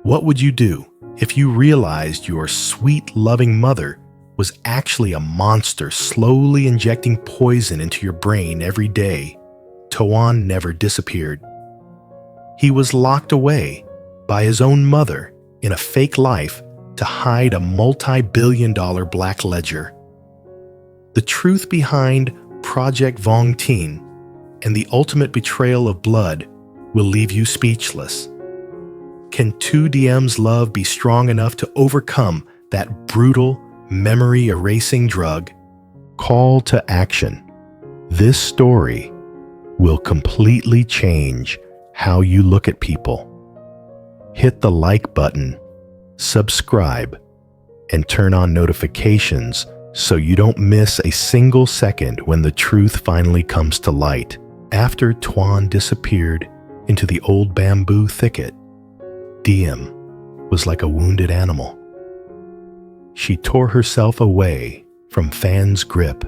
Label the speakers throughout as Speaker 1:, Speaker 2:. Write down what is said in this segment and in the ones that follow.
Speaker 1: What would you do if you realized your sweet, loving mother was actually a monster slowly injecting poison into your brain every day? Huyen never disappeared. He was locked away by his own mother in a fake life to hide a multi-billion-dollar black ledger. The truth behind Project Vong Tin and the ultimate betrayal of blood will leave you speechless. Can two DM's love be strong enough to overcome that brutal, memory-erasing drug? Call to action. This story will completely change how you look at people. Hit the like button, subscribe, and turn on notifications so you don't miss a single second when the truth finally comes to light. After Huyen disappeared into the old bamboo thicket, Diem was like a wounded animal. She tore herself away from Fan's grip,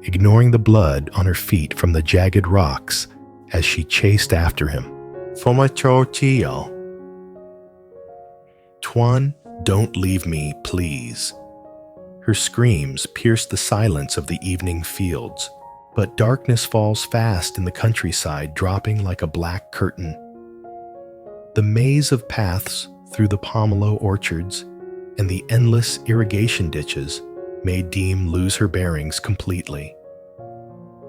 Speaker 1: ignoring the blood on her feet from the jagged rocks as she chased after him. Huyen, don't leave me, please. Her screams pierced the silence of the evening fields, but darkness falls fast in the countryside, dropping like a black curtain. The maze of paths through the pomelo orchards and the endless irrigation ditches made Diem lose her bearings completely.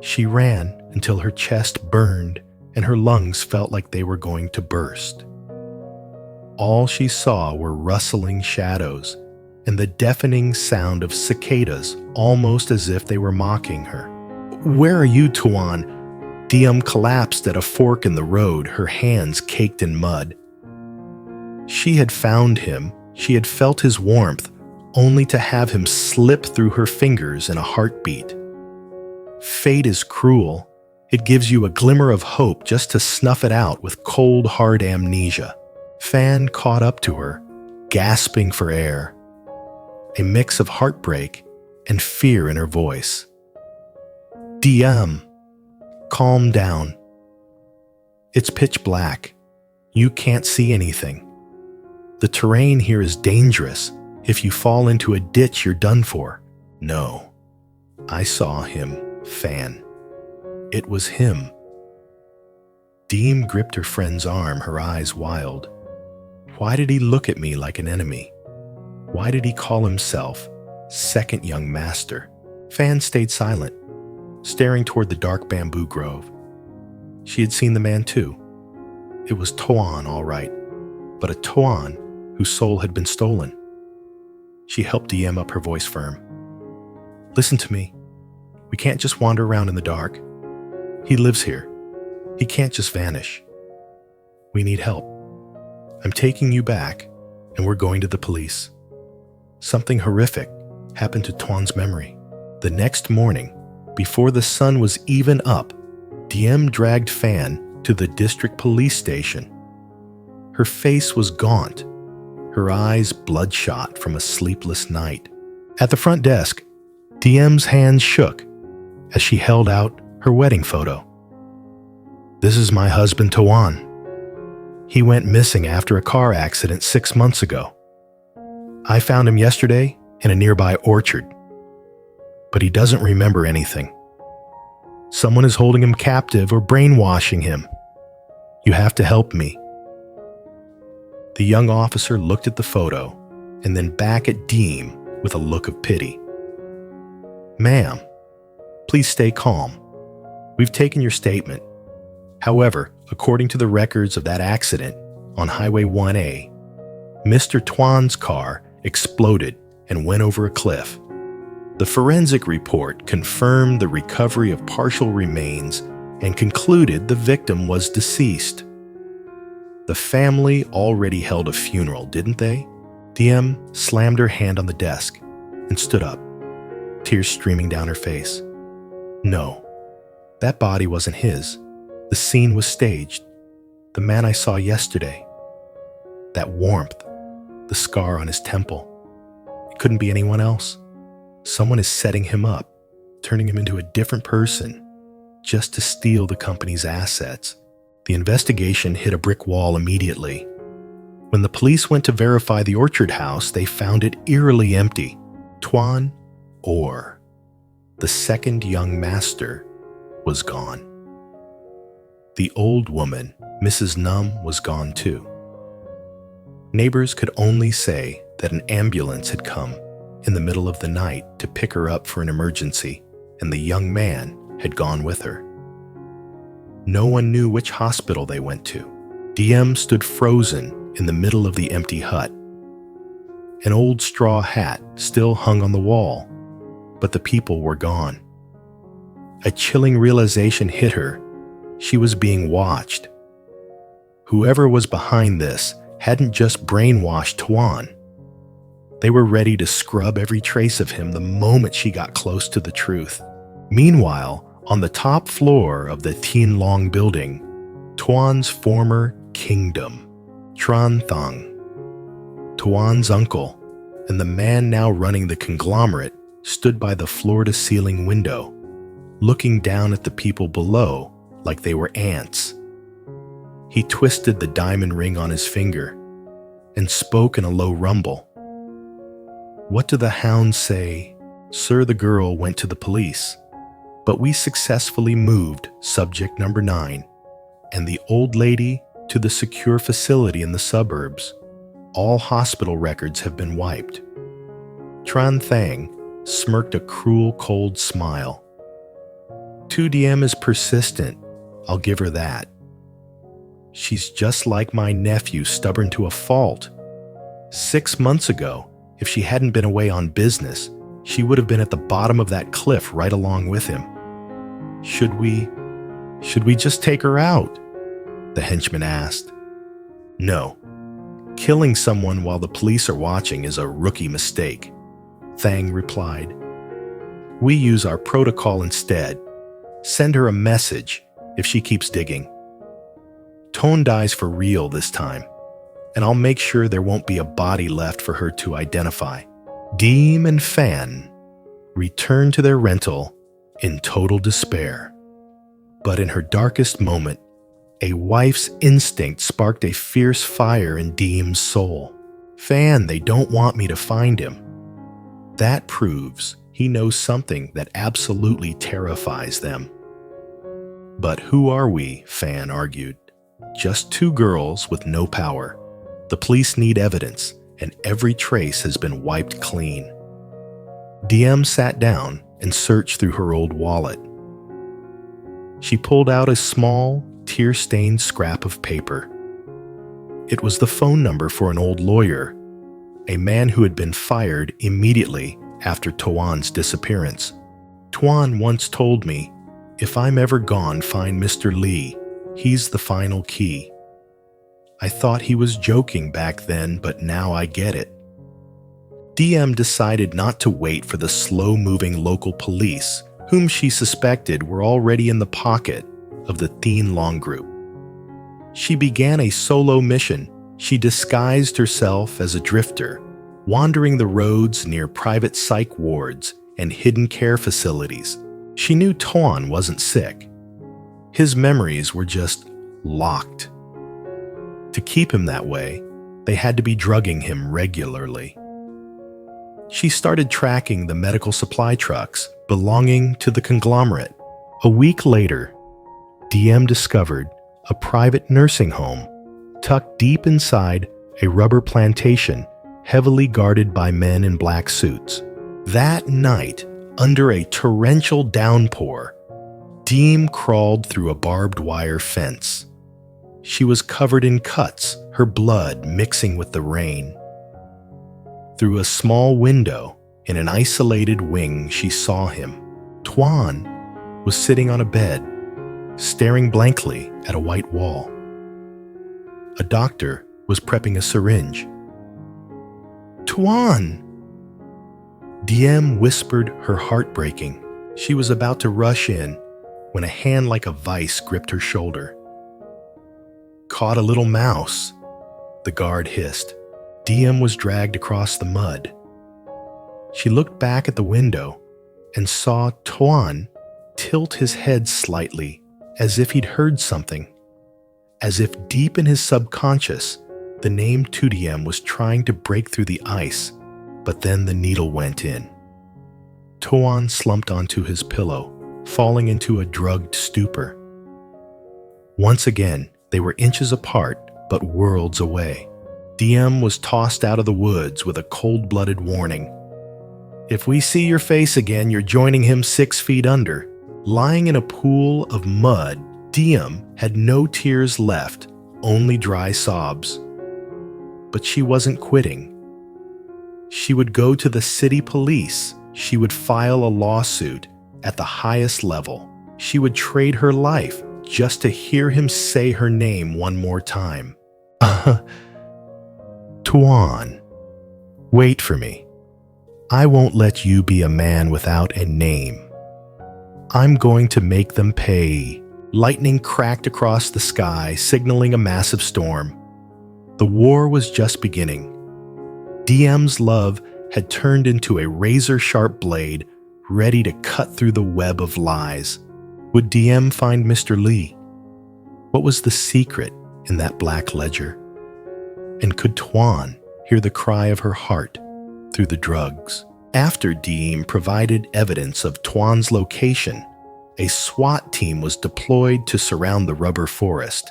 Speaker 1: She ran until her chest burned and her lungs felt like they were going to burst. All she saw were rustling shadows and the deafening sound of cicadas, almost as if they were mocking her. "Where are you, Huyen?" Diem collapsed at a fork in the road, her hands caked in mud. She had found him, she had felt his warmth, only to have him slip through her fingers in a heartbeat. Fate is cruel. It gives you a glimmer of hope just to snuff it out with cold, hard amnesia. Fan caught up to her, gasping for air, a mix of heartbreak and fear in her voice. "Diem, calm down. It's pitch black. You can't see anything. The terrain here is dangerous. If you fall into a ditch, you're done for." "No, I saw him, Fan. It was him." Diem gripped her friend's arm, her eyes wild. Why did he look at me like an enemy? Why did he call himself second young master? Fan stayed silent, staring toward the dark bamboo grove. She had seen the man too. It was Huyen, all right, but a Huyen whose soul had been stolen. She helped Diem up, her voice firm. "Listen to me. We can't just wander around in the dark. He lives here. He can't just vanish. We need help. I'm taking you back, and we're going to the police." Something horrific happened to Huyen's memory. The next morning, before the sun was even up, Diem dragged Fan to the district police station. Her face was gaunt, her eyes bloodshot from a sleepless night. At the front desk, Diem's hands shook as she held out her wedding photo. "This is my husband, Huyen. He went missing after a car accident 6 months ago. I found him yesterday in a nearby orchard, but he doesn't remember anything. Someone is holding him captive or brainwashing him. You have to help me." The young officer looked at the photo and then back at Diem with a look of pity. "Ma'am, please stay calm. We've taken your statement. However, according to the records of that accident on Highway 1A, Mr. Huyen's car exploded and went over a cliff. The forensic report confirmed the recovery of partial remains and concluded the victim was deceased. The family already held a funeral, didn't they?" Diem slammed her hand on the desk and stood up, tears streaming down her face. "No, that body wasn't his. The scene was staged. The man I saw yesterday, that warmth, the scar on his temple, it couldn't be anyone else. Someone is setting him up, turning him into a different person, just to steal the company's assets." The investigation hit a brick wall immediately. When the police went to verify the orchard house, they found it eerily empty. Tuan, or the second young master, was gone. The old woman, Mrs. Num, was gone too. Neighbors could only say that an ambulance had come in the middle of the night to pick her up for an emergency, and the young man had gone with her. No one knew which hospital they went to. Diem stood frozen in the middle of the empty hut. An old straw hat still hung on the wall, but the people were gone. A chilling realization hit her. She was being watched. Whoever was behind this hadn't just brainwashed Tuan. They were ready to scrub every trace of him the moment she got close to the truth. Meanwhile, on the top floor of the Tien Long building, Tuan's former kingdom, Tran Thang, Tuan's uncle, and the man now running the conglomerate stood by the floor-to-ceiling window, looking down at the people below like they were ants. He twisted the diamond ring on his finger and spoke in a low rumble. "What do the hounds say? Sir, the girl went to the police, but we successfully moved subject number 9 and the old lady to the secure facility in the suburbs. All hospital records have been wiped." Tran Thang smirked a cruel, cold smile. "2DM is persistent, I'll give her that. She's just like my nephew, stubborn to a fault. 6 months ago, if she hadn't been away on business, she would have been at the bottom of that cliff right along with him. Should we just take her out?" the henchman asked. "No. Killing someone while the police are watching is a rookie mistake," Thang replied. "We use our protocol instead. Send her a message if she keeps digging. Tone dies for real this time, and I'll make sure there won't be a body left for her to identify." Diem and Fan returned to their rental in total despair. But in her darkest moment, a wife's instinct sparked a fierce fire in Diem's soul. "Fan, they don't want me to find him." That proves he knows something that absolutely terrifies them. "But who are we?" Fan argued. "Just 2 girls with no power. The police need evidence, and every trace has been wiped clean." Diem sat down and searched through her old wallet. She pulled out a small, tear-stained scrap of paper. It was the phone number for an old lawyer, a man who had been fired immediately after Tuan's disappearance. "Tuan once told me, 'If I'm ever gone, find Mr. Lee. He's the final key.' I thought he was joking back then, but now I get it." Diem decided not to wait for the slow-moving local police, whom she suspected were already in the pocket of the Tien Long group. She began a solo mission. She disguised herself as a drifter, wandering the roads near private psych wards and hidden care facilities. She knew Tuan wasn't sick. His memories were just locked. To keep him that way, they had to be drugging him regularly. She started tracking the medical supply trucks belonging to the conglomerate. A week later, Diem discovered a private nursing home tucked deep inside a rubber plantation heavily guarded by men in black suits. That night, under a torrential downpour, Diem crawled through a barbed wire fence. She was covered in cuts, her blood mixing with the rain. Through a small window in an isolated wing, she saw him. Tuan was sitting on a bed, staring blankly at a white wall. A doctor was prepping a syringe. "Tuan!" Diem whispered, her heart breaking. She was about to rush in when a hand like a vice gripped her shoulder. "Caught a little mouse," the guard hissed. Diem was dragged across the mud. She looked back at the window and saw Tuan tilt his head slightly as if he'd heard something, as if deep in his subconscious The name Diem was trying to break through the ice, but then the needle went in. Huyen slumped onto his pillow, falling into a drugged stupor. Once again, they were inches apart, but worlds away. Diem was tossed out of the woods with a cold-blooded warning. "If we see your face again, you're joining him 6 feet under." Lying in a pool of mud, Diem had no tears left, only dry sobs. But she wasn't quitting. She would go to the city police. She would file a lawsuit at the highest level. She would trade her life just to hear him say her name one more time. Huyen, wait for me. I won't let you be a man without a name. I'm going to make them pay. Lightning cracked across the sky, signaling a massive storm. The war was just beginning. Diem's love had turned into a razor-sharp blade, ready to cut through the web of lies. Would Diem find Mr. Lee? What was the secret in that black ledger? And could Huyen hear the cry of her heart through the drugs? After Diem provided evidence of Huyen's location, a SWAT team was deployed to surround the rubber forest.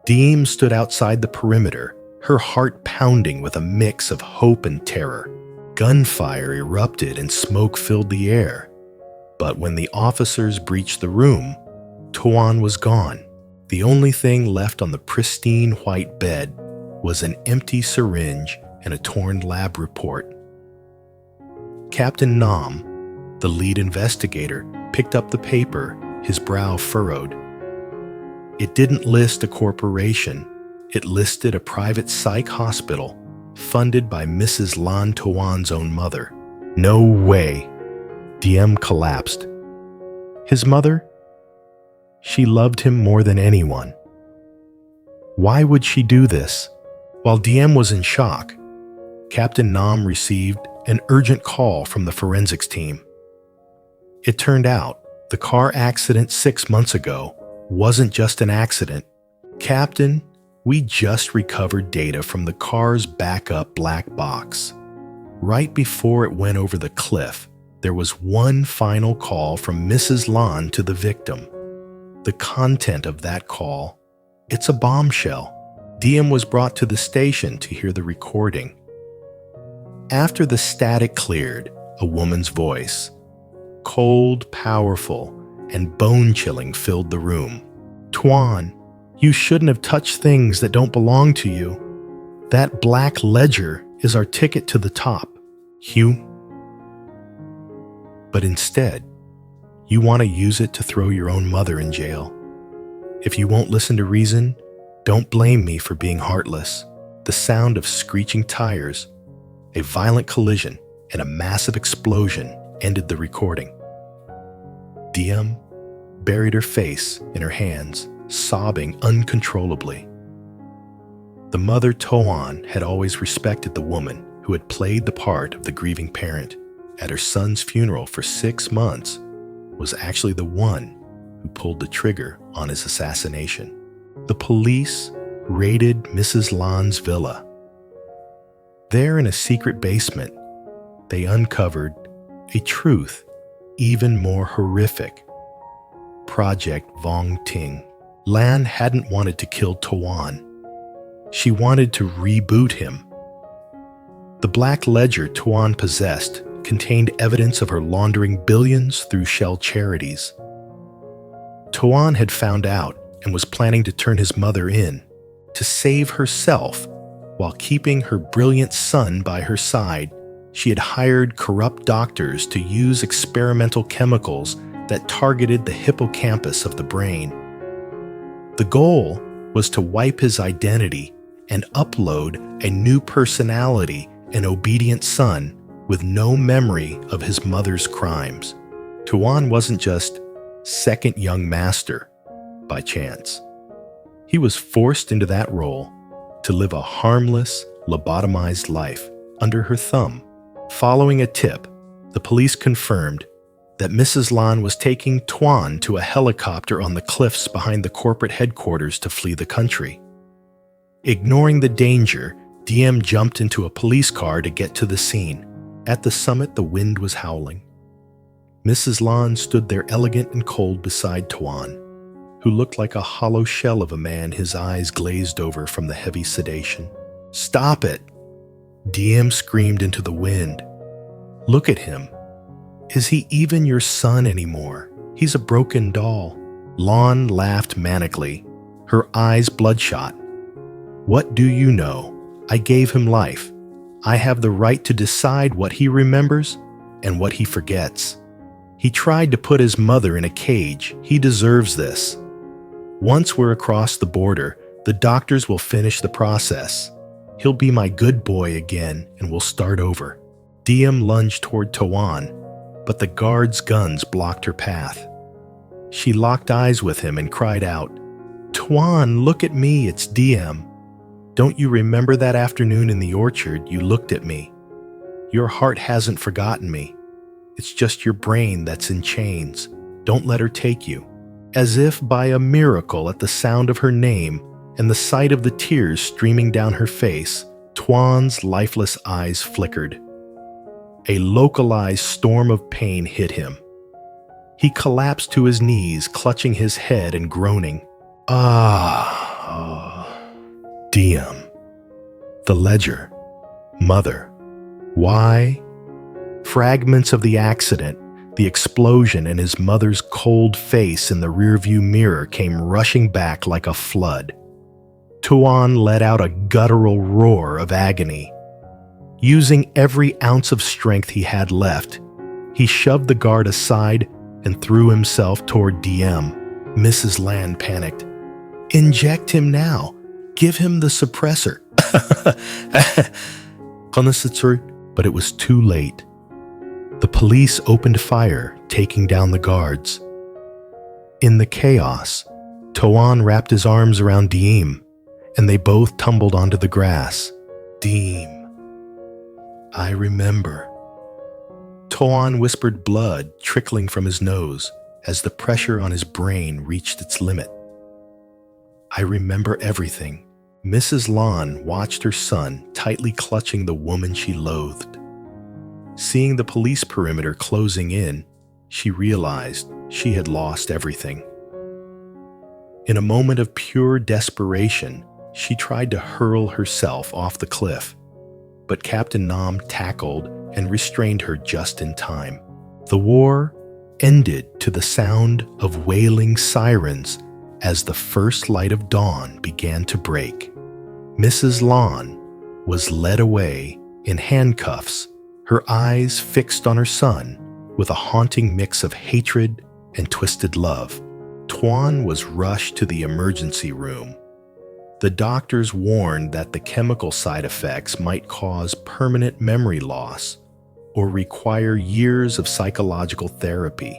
Speaker 1: Diem stood outside the perimeter, her heart pounding with a mix of hope and terror. Gunfire erupted and smoke filled the air. But when the officers breached the room, Huyen was gone. The only thing left on the pristine white bed was an empty syringe and a torn lab report. Captain Nam, the lead investigator, picked up the paper, his brow furrowed. It didn't list a corporation. It listed a private psych hospital funded by Mrs. Lan Huyen's own mother. No way. Diem collapsed. His mother? She loved him more than anyone. Why would she do this? While Diem was in shock, Captain Nam received an urgent call from the forensics team. It turned out the car accident 6 months ago wasn't just an accident. "Captain, we just recovered data from the car's backup black box. Right before it went over the cliff, there was one final call from Mrs. Lan to the victim. The content of that call, it's a bombshell." Diem was brought to the station to hear the recording. After the static cleared, a woman's voice, cold, powerful, and bone-chilling, filled the room. "Huyen, you shouldn't have touched things that don't belong to you. That black ledger is our ticket to the top, Hugh. But instead, you want to use it to throw your own mother in jail. If you won't listen to reason, don't blame me for being heartless." The sound of screeching tires, a violent collision, and a massive explosion ended the recording. Diem buried her face in her hands, sobbing uncontrollably. The mother Huyen had always respected the woman who had played the part of the grieving parent at her son's funeral for 6 months, was actually the one who pulled the trigger on his assassination. The police raided Mrs. Lan's villa. There in a secret basement, they uncovered a truth even more horrific. Project Vong Ting. Lan hadn't wanted to kill Huyen. She wanted to reboot him. The black ledger Huyen possessed contained evidence of her laundering billions through shell charities. Huyen had found out and was planning to turn his mother in to save herself while keeping her brilliant son by her side. She had hired corrupt doctors to use experimental chemicals that targeted the hippocampus of the brain. The goal was to wipe his identity and upload a new personality, an obedient son with no memory of his mother's crimes. Huyen wasn't just second young master by chance. He was forced into that role to live a harmless, lobotomized life under her thumb. Following a tip, the police confirmed that Mrs. Lan was taking Huyen to a helicopter on the cliffs behind the corporate headquarters to flee the country. Ignoring the danger, Diem jumped into a police car to get to the scene. At the summit, the wind was howling. Mrs. Lan stood there elegant and cold beside Tuan, who looked like a hollow shell of a man, his eyes glazed over from the heavy sedation. "Stop it!" Diem screamed into the wind. "Look at him. Is he even your son anymore? He's a broken doll." Lan laughed manically, her eyes bloodshot. "What do you know? I gave him life. I have the right to decide what he remembers and what he forgets. He tried to put his mother in a cage. He deserves this. Once we're across the border, the doctors will finish the process. He'll be my good boy again, and we'll start over." Diem lunged toward Tuan, but the guard's guns blocked her path. She locked eyes with him and cried out, "Tuan, look at me, it's Diem. Don't you remember that afternoon in the orchard you looked at me? Your heart hasn't forgotten me. It's just your brain that's in chains. Don't let her take you." As if by a miracle, at the sound of her name and the sight of the tears streaming down her face, Tuan's lifeless eyes flickered. A localized storm of pain hit him. He collapsed to his knees, clutching his head and groaning. Diem. The ledger. Mother. Why? Fragments of the accident, the explosion, and his mother's cold face in the rearview mirror came rushing back like a flood. Tuan let out a guttural roar of agony. Using every ounce of strength he had left, he shoved the guard aside and threw himself toward Diem. Mrs. Lan panicked. "Inject him now. Give him the suppressor." But it was too late. The police opened fire, taking down the guards. In the chaos, Tuan wrapped his arms around Diem, and they both tumbled onto the grass. "Diem, I remember." Tuan whispered, blood trickling from his nose as the pressure on his brain reached its limit. "I remember everything." Mrs. Lan watched her son tightly clutching the woman she loathed. Seeing the police perimeter closing in, she realized she had lost everything. In a moment of pure desperation, she tried to hurl herself off the cliff, but Captain Nam tackled and restrained her just in time. The war ended to the sound of wailing sirens as the first light of dawn began to break. Mrs. Lan was led away in handcuffs, her eyes fixed on her son with a haunting mix of hatred and twisted love. Tuan was rushed to the emergency room. The doctors warned that the chemical side effects might cause permanent memory loss or require years of psychological therapy.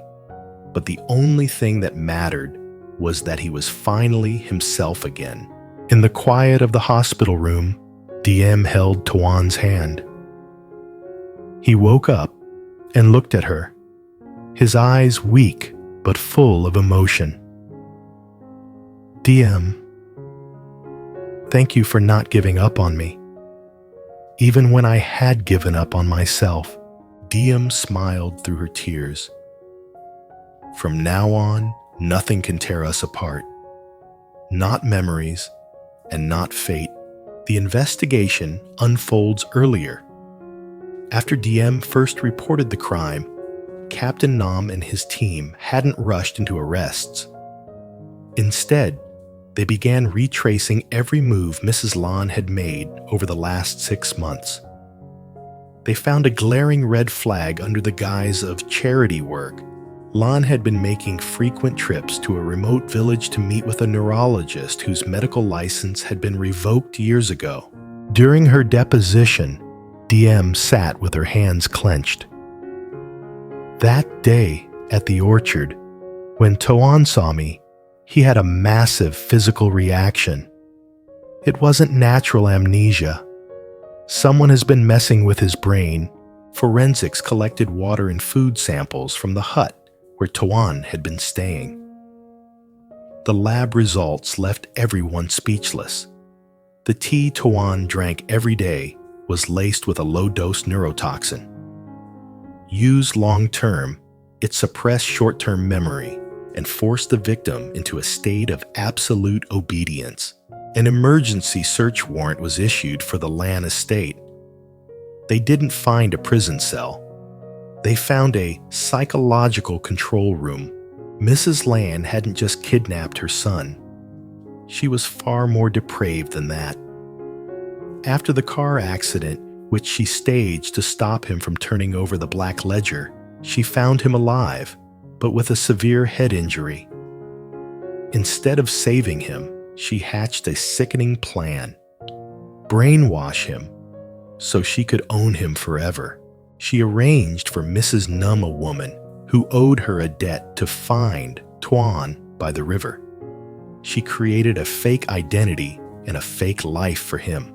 Speaker 1: But the only thing that mattered was that he was finally himself again. In the quiet of the hospital room, Diem held Tuan's hand. He woke up and looked at her, his eyes weak but full of emotion. "Diem, thank you for not giving up on me, even when I had given up on myself." Diem smiled through her tears. "From now on, nothing can tear us apart. Not memories, and not fate." The investigation unfolds earlier. After Diem first reported the crime, Captain Nam and his team hadn't rushed into arrests. Instead, they began retracing every move Mrs. Lan had made over the last 6 months. They found a glaring red flag under the guise of charity work. Lan had been making frequent trips to a remote village to meet with a neurologist whose medical license had been revoked years ago. During her deposition, Diem sat with her hands clenched. That day at the orchard, when Tuan saw me, he had a massive physical reaction. It wasn't natural amnesia. Someone has been messing with his brain. Forensics collected water and food samples from the hut where Tuan had been staying. The lab results left everyone speechless. The tea Huyen drank every day was laced with a low-dose neurotoxin. Used long-term, it suppressed short-term memory and forced the victim into a state of absolute obedience. An emergency search warrant was issued for the Lan estate. They didn't find a prison cell. They found a psychological control room. Mrs. Lan hadn't just kidnapped her son. She was far more depraved than that. After the car accident, which she staged to stop him from turning over the black ledger, she found him alive, but with a severe head injury. Instead of saving him, she hatched a sickening plan. Brainwash him so she could own him forever. She arranged for Mrs. Num, a woman who owed her a debt, to find Huyen by the river. She created a fake identity and a fake life for him.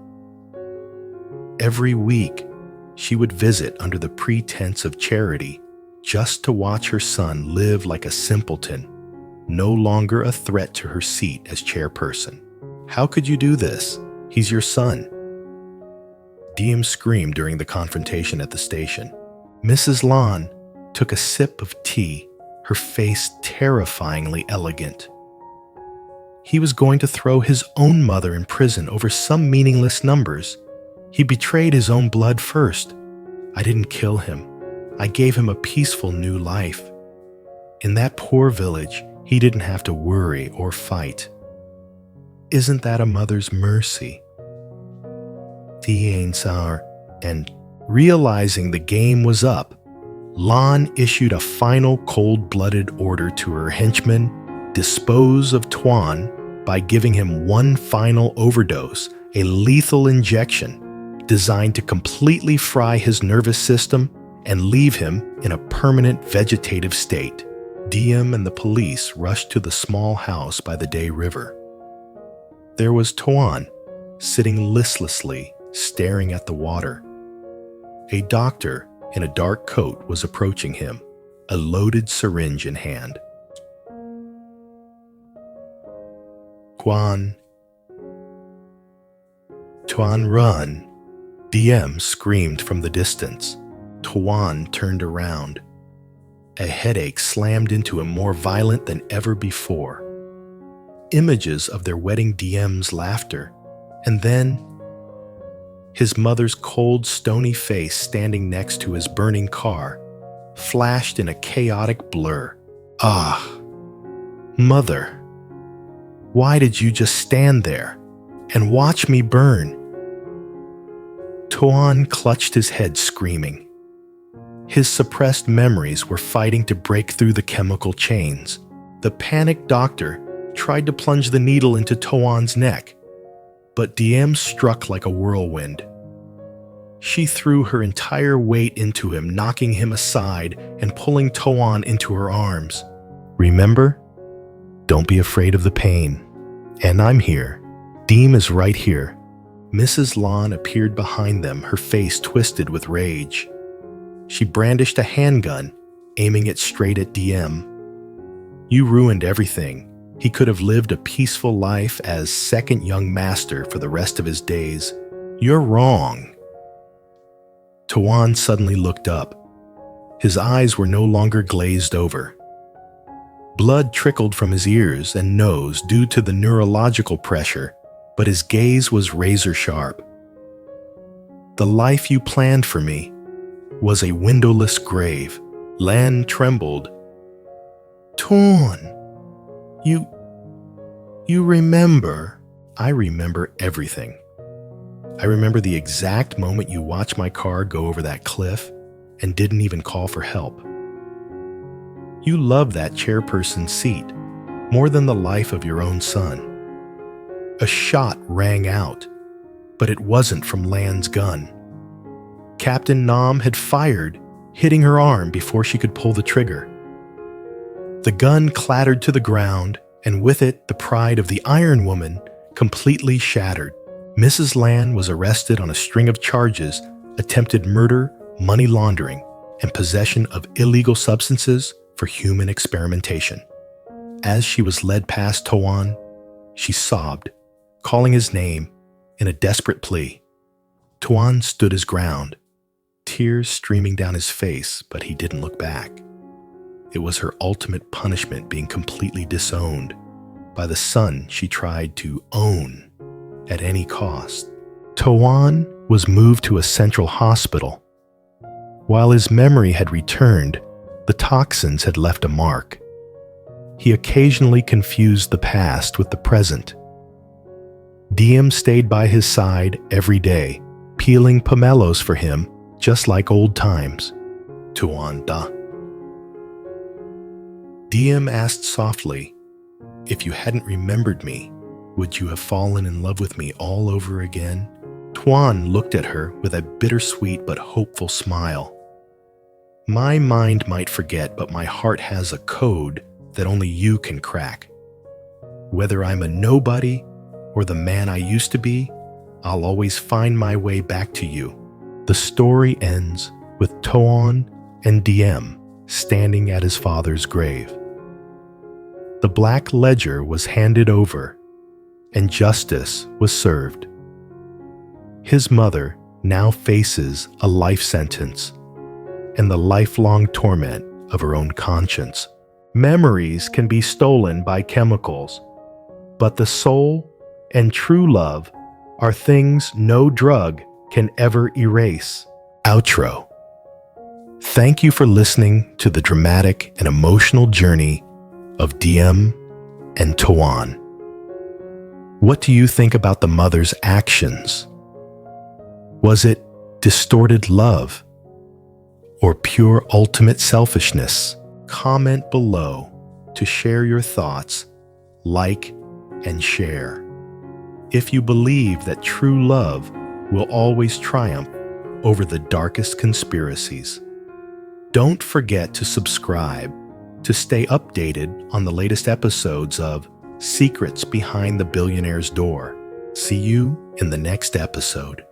Speaker 1: Every week, she would visit under the pretense of charity just to watch her son live like a simpleton, no longer a threat to her seat as chairperson. "How could you do this? He's your son." Diem screamed during the confrontation at the station. Mrs. Lan took a sip of tea, her face terrifyingly elegant. He was going to throw his own mother in prison over some meaningless numbers. He betrayed his own blood first. I didn't kill him. I gave him a peaceful new life. In that poor village, he didn't have to worry or fight. Isn't that a mother's mercy? And realizing the game was up, Lan issued a final cold-blooded order to her henchmen: dispose of Huyen by giving him one final overdose, a lethal injection designed to completely fry his nervous system and leave him in a permanent vegetative state. Diem and the police rushed to the small house by the Day River. There was Huyen, sitting listlessly, staring at the water. A doctor in a dark coat was approaching him, a loaded syringe in hand. Huyen, run! Diem screamed from the distance. Huyen turned around. A headache slammed into him, more violent than ever before. Images of their wedding Diem's laughter, and then his mother's cold, stony face standing next to his burning car flashed in a chaotic blur. Ah, Mother, why did you just stand there and watch me burn? Huyen clutched his head, screaming. His suppressed memories were fighting to break through the chemical chains. The panicked doctor tried to plunge the needle into Huyen's neck, but Diem struck like a whirlwind. She threw her entire weight into him, knocking him aside and pulling Huyen into her arms. "Remember? Don't be afraid of the pain. And I'm here. Diem is right here." Mrs. Lan appeared behind them, her face twisted with rage. She brandished a handgun, aiming it straight at Diem. "You ruined everything. He could have lived a peaceful life as second young master for the rest of his days. You're wrong." Huyen suddenly looked up. His eyes were no longer glazed over. Blood trickled from his ears and nose due to the neurological pressure, but his gaze was razor sharp. "The life you planned for me was a windowless grave." Lan trembled. "Huyen, you remember?" "I remember everything. I remember the exact moment you watched my car go over that cliff and didn't even call for help. You loved that chairperson seat more than the life of your own son. A shot rang out, but it wasn't from Lan's gun. Captain Nam had fired, hitting her arm before she could pull the trigger. The gun clattered to the ground, and with it the pride of the Iron Woman completely shattered. Mrs. Lan was arrested on a string of charges: attempted murder, money laundering, and possession of illegal substances for human experimentation. As she was led past Huyen, she sobbed, calling his name In a desperate plea, Tuan stood his ground, tears streaming down his face, but he didn't look back. It was her ultimate punishment being completely disowned by the son she tried to own at any cost. Tuan was moved to a central hospital. While his memory had returned, the toxins had left a mark. He occasionally confused the past with the present. Diem stayed by his side every day, peeling pomelos for him, just like old times. Tuan da. Diem asked softly, "If you hadn't remembered me, would you have fallen in love with me all over again?" Tuan looked at her with a bittersweet but hopeful smile. "My mind might forget, but my heart has a code that only you can crack. Whether I'm a nobody or the man I used to be, I'll always find my way back to you." The story ends with Tuan and Diem standing at his father's grave. The black ledger was handed over, and justice was served. His mother now faces a life sentence and the lifelong torment of her own conscience. Memories can be stolen by chemicals, but the soul and true love are things no drug can ever erase. Outro. Thank you for listening to the dramatic and emotional journey of Diem and Tuan. What do you think about the mother's actions? Was it distorted love or pure ultimate selfishness? Comment below to share your thoughts, like and share. If you believe that true love will always triumph over the darkest conspiracies. Don't forget to subscribe to stay updated on the latest episodes of Secrets Behind the Billionaire's Door. See you in the next episode.